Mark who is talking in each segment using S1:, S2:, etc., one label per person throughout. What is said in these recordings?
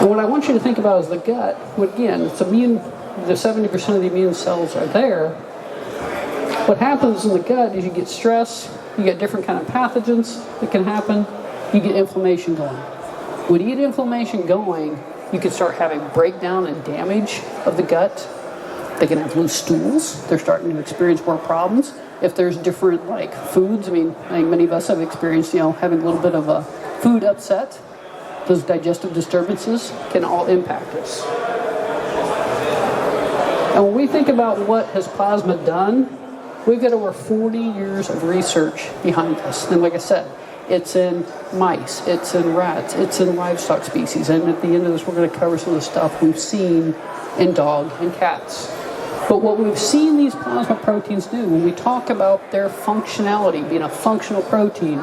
S1: And what I want you to think about is the gut. Again, it's immune. The 70% of the immune cells are there. What happens in the gut is you get stress, you get different kind of pathogens that can happen, you get inflammation going. When you get inflammation going, you can start having breakdown and damage of the gut. They can have loose stools. They're starting to experience more problems. If there's different like foods, I think many of us have experienced, having a little bit of a food upset. Those digestive disturbances can all impact us. And when we think about what has plasma done, we've got over 40 years of research behind us. And like I said, it's in mice, it's in rats, it's in livestock species. And at the end of this, we're going to cover some of the stuff we've seen in dog and cats. But what we've seen these plasma proteins do, when we talk about their functionality, being a functional protein,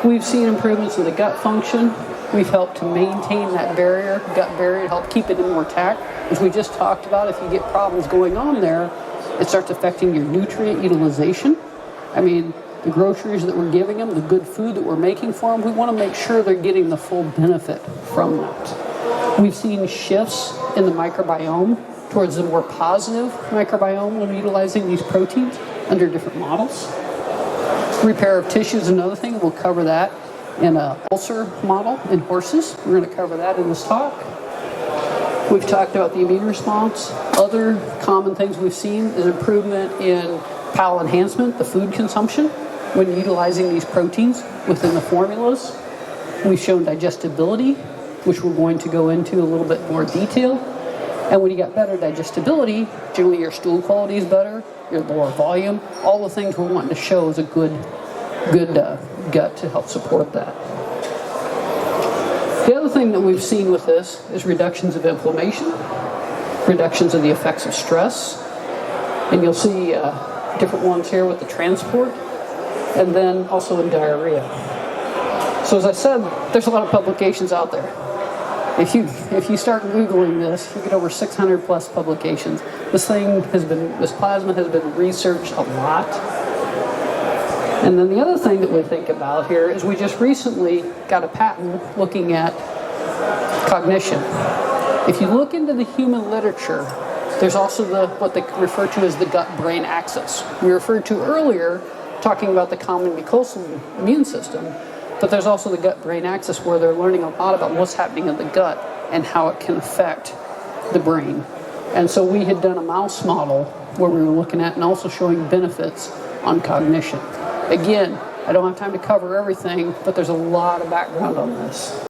S1: we've seen improvements in the gut function. We've helped to maintain that barrier, gut barrier, help keep it intact. As we just talked about, if you get problems going on there, it starts affecting your nutrient utilization. The groceries that we're giving them, the good food that we're making for them, we want to make sure they're getting the full benefit from that. We've seen shifts in the microbiome towards a more positive microbiome when utilizing these proteins under different models. Repair of tissue is another thing. We'll cover that in an ulcer model in horses. We're going to cover that in this talk. We've talked about the immune response. Other common things we've seen is improvement in pal enhancement, the food consumption, when utilizing these proteins within the formulas. We've shown digestibility, which we're going to go into a little bit more detail. And when you got better digestibility, generally your stool quality is better, your lower volume, all the things we're wanting to show is a good gut to help support that. The other thing that we've seen with this is reductions of inflammation, reductions of the effects of stress, and you'll see different ones here with the transport, and then also in diarrhea. So as I said, there's a lot of publications out there. If you start Googling this, you get over 600 plus publications. This plasma has been researched a lot. And then the other thing that we think about here is we just recently got a patent looking at cognition. If you look into the human literature, there's also what they refer to as the gut-brain axis. We referred to earlier talking about the common mucosal immune system, but there's also the gut-brain axis where they're learning a lot about what's happening in the gut and how it can affect the brain. And so we had done a mouse model where we were looking at and also showing benefits on cognition. Again, I don't have time to cover everything, but there's a lot of background on this.